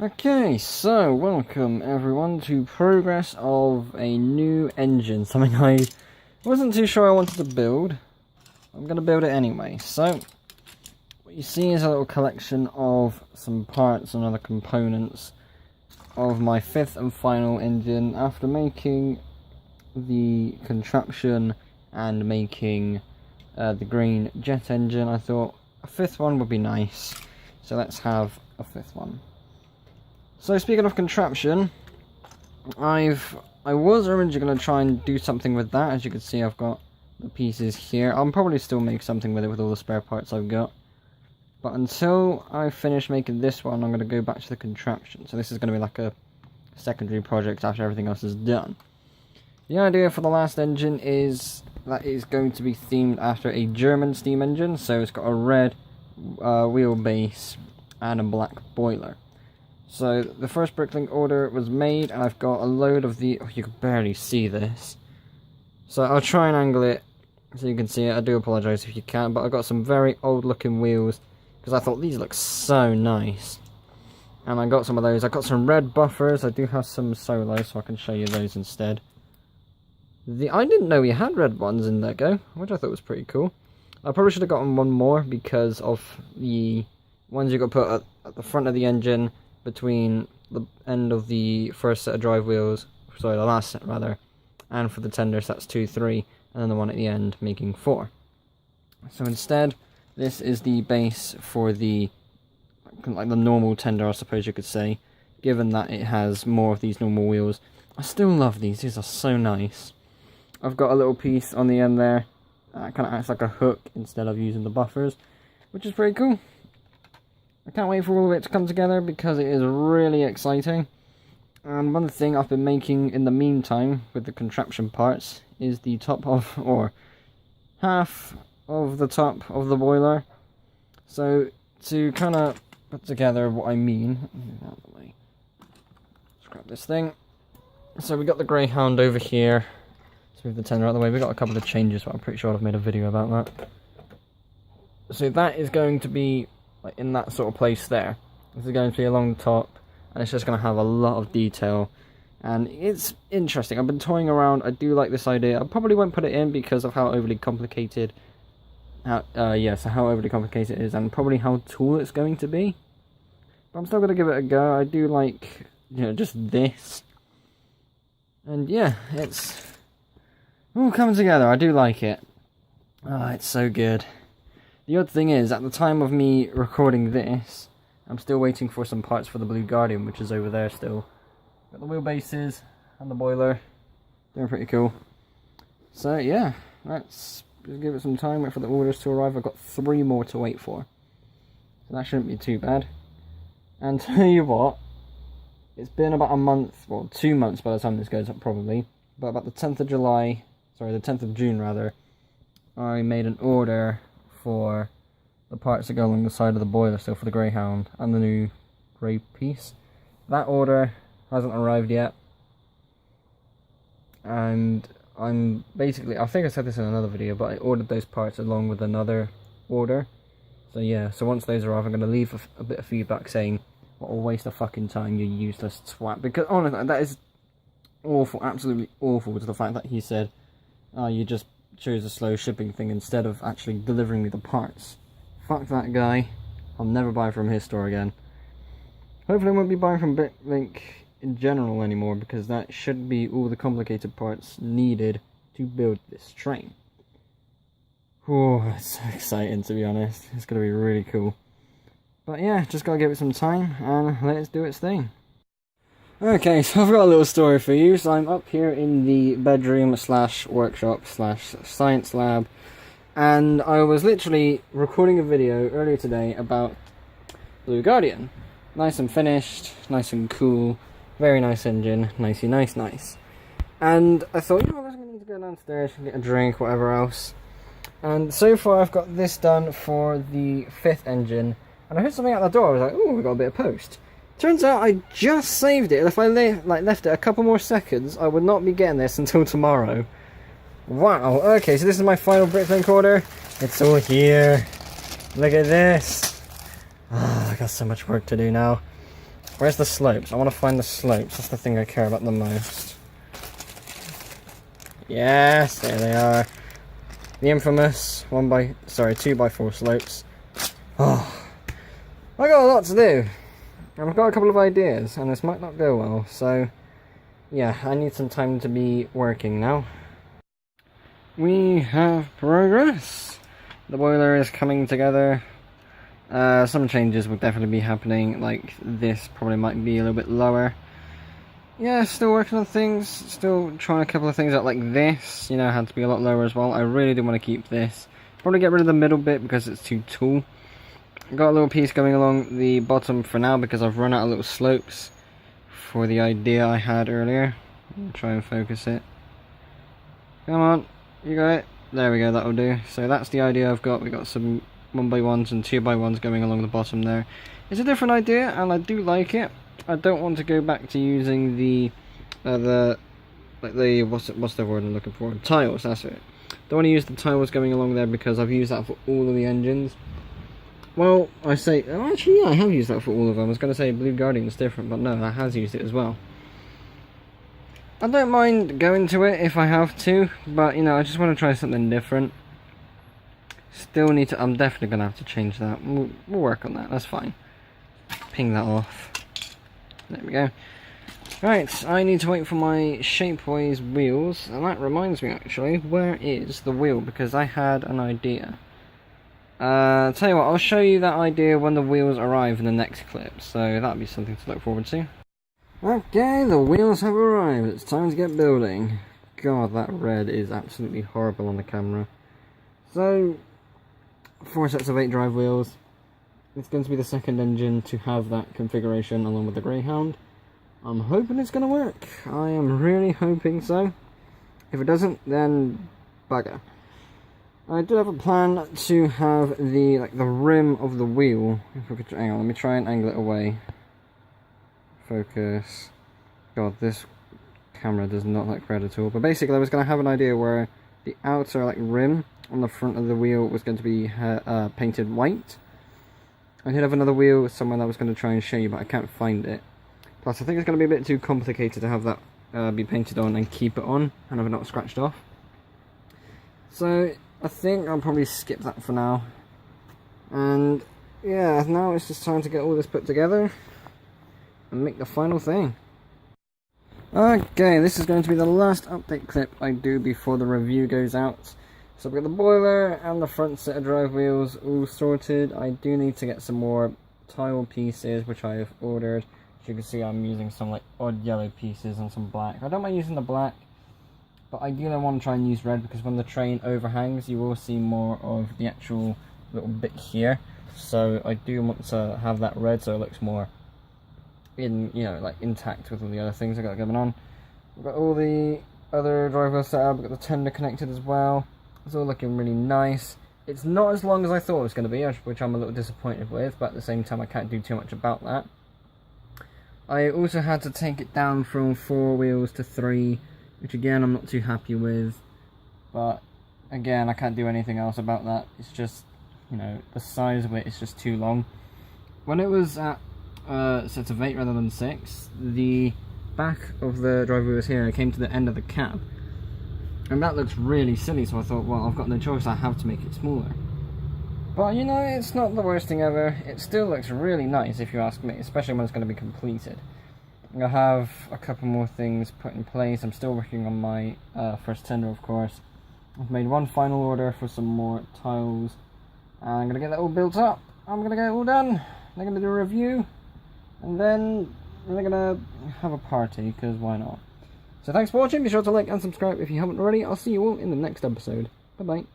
Okay, so welcome everyone to progress of a new engine, something I wasn't too sure I wanted to build. I'm going to build it anyway. So, what you see is a little collection of some parts and other components of my fifth and final engine. After making the contraption and making the green jet engine, I thought a fifth one would be nice. So let's have a fifth one. So speaking of contraption, I was originally going to try and do something with that. As you can see, I've got the pieces here. I'll probably still make something with it with all the spare parts I've got. But until I finish making this one, I'm going to go back to the contraption. So this is going to be like a secondary project after everything else is done. The idea for the last engine is that it's going to be themed after a German steam engine. So it's got a red wheelbase and a black boiler. So the first bricklink order was made, and I've got a load of the... Oh, you can barely see this. So I'll try and angle it so you can see it. I do apologise if you can't, but I've got some very old looking wheels because I thought these look so nice. And I got some of those. I got some red buffers. I do have some solos, so I can show you those instead. I didn't know we had red ones in Lego, which I thought was pretty cool. I probably should have gotten one more because of the ones you got put at the front of the engine, between the end of the first set of drive wheels, sorry, the last set rather, and for the tenders that's 2, 3, and then the one at the end making 4. So instead, this is the base for the, like the normal tender, I suppose you could say, given that it has more of these normal wheels. I still love these are so nice. I've got a little piece on the end there, that kind of acts like a hook instead of using the buffers, which is pretty cool. I can't wait for all of it to come together because it is really exciting. And one thing I've been making in the meantime with the contraption parts is the top of, or half of the top of the boiler. So to kind of put together what I mean, move out of the way. Let's grab this thing. So we got the Greyhound over here. Let's move the tender out of the way. We got a couple of changes, but I'm pretty sure I've made a video about that. So that is going to be like in that sort of place there. This is going to be along the top, and it's just going to have a lot of detail, and it's interesting. I've been toying around. I do like this idea. I probably won't put it in because of how overly complicated how overly complicated it is, and probably how tall it's going to be. But I'm still going to give it a go. I do like, just this, and yeah, it's all coming together. I do like it. Oh, it's so good. The odd thing is, at the time of me recording this, I'm still waiting for some parts for the Blue Guardian, which is over there still. Got the wheelbases and the boiler. They're pretty cool. So yeah, let's give it some time, wait for the orders to arrive. I've got 3 more to wait for. So that shouldn't be too bad. And tell you what, it's been about a month, well 2 months by the time this goes up probably, but about the 10th of June rather, I made an order for the parts that go along the side of the boiler still for the Greyhound and the new grey piece. That order hasn't arrived yet, and I'm basically, I think I said this in another video, but I ordered those parts along with another order. So yeah, so once those arrive, I'm going to leave a bit of feedback saying, what a waste of fucking time, you useless twat. Because honestly, that is awful, absolutely awful, to the fact that he said, oh, you just chose a slow shipping thing instead of actually delivering me the parts. Fuck that guy. I'll never buy from his store again. Hopefully I won't be buying from BitLink in general anymore, because that should be all the complicated parts needed to build this train. Oh, it's so exciting, to be honest. It's going to be really cool. But yeah, just got to give it some time and let it do its thing. Okay, so I've got a little story for you. So I'm up here in the bedroom slash workshop slash science lab, and I was literally recording a video earlier today about Blue Guardian. Nice and finished, nice and cool, very nice engine, nicey nice. And I thought, I'm going to need to go downstairs and get a drink, whatever else. And so far I've got this done for the 5th engine, and I heard something out the door. I was like, oh, we got a bit of post. Turns out I just saved it. If I left it a couple more seconds, I would not be getting this until tomorrow. Wow, okay, so this is my final bricklink order. It's all here. Look at this. I got so much work to do now. Where's the slopes? I want to find the slopes. That's the thing I care about the most. Yes, there they are. The infamous 2x4 slopes. Oh, I got a lot to do. I've got a couple of ideas, and this might not go well, so yeah, I need some time to be working now. We have progress. The boiler is coming together. Some changes will definitely be happening, like this probably might be a little bit lower. Yeah, still working on things, still trying a couple of things out, like this, you know, had to be a lot lower as well. I really do want to keep this. Probably get rid of the middle bit because it's too tall. Got a little piece going along the bottom for now because I've run out of little slopes for the idea I had earlier. I'll try and focus it. Come on, you got it. There we go, that'll do. So that's the idea I've got. We got some 1x1s and 2x1s going along the bottom there. It's a different idea and I do like it. I don't want to go back to using the what's the word I'm looking for? Tiles, that's it. Don't want to use the tiles going along there because I've used that for all of the engines. Well, actually, yeah, I have used that for all of them. I was going to say Blue Guardian's different, but no, that has used it as well. I don't mind going to it if I have to, but you know, I just want to try something different. Still need to, I'm definitely going to have to change that. We'll work on that, that's fine. Ping that off. There we go. Right, I need to wait for my Shapeways wheels, and that reminds me actually, where is the wheel? Because I had an idea. Tell you what, I'll show you that idea when the wheels arrive in the next clip, so that'll be something to look forward to. Okay, the wheels have arrived, it's time to get building. God, that red is absolutely horrible on the camera. So, 4 sets of 8 drive wheels. It's going to be the second engine to have that configuration along with the Greyhound. I'm hoping it's going to work. I am really hoping so. If it doesn't, then bugger. I do have a plan to have the rim of the wheel. If we could, hang on, let me try and angle it away. Focus. God, this camera does not like red at all. But basically, I was going to have an idea where the outer rim on the front of the wheel was going to be painted white. I did have another wheel somewhere that I was going to try and show you, but I can't find it. Plus, I think it's going to be a bit too complicated to have that be painted on and keep it on, and have it not scratched off. So, I think I'll probably skip that for now. And, yeah, now it's just time to get all this put together and make the final thing. Okay, this is going to be the last update clip I do before the review goes out. So we've got the boiler and the front set of drive wheels all sorted. I do need to get some more tile pieces, which I have ordered. As you can see, I'm using some odd yellow pieces and some black. I don't mind using the black, but ideally I want to try and use red because when the train overhangs, you will see more of the actual little bit here. So I do want to have that red so it looks more intact with all the other things I got going on. We've got all the other drive wheels set up. We've got the tender connected as well. It's all looking really nice. It's not as long as I thought it was going to be, which I'm a little disappointed with, but at the same time I can't do too much about that. I also had to take it down from 4 wheels to 3, which again I'm not too happy with, but again I can't do anything else about that. It's just, the size of it is just too long. When it was at sets of 8 rather than 6, the back of the drive wheel was here, I came to the end of the cab. And that looks really silly, so I thought, well, I've got no choice, I have to make it smaller. But, it's not the worst thing ever. It still looks really nice, if you ask me, especially when it's going to be completed. I have a couple more things put in place. I'm still working on my first tender, of course. I've made one final order for some more tiles. I'm going to get that all built up. I'm going to get it all done. They're going to do a review. And then they're going to have a party, because why not? So thanks for watching, be sure to like and subscribe if you haven't already. I'll see you all in the next episode. Bye bye.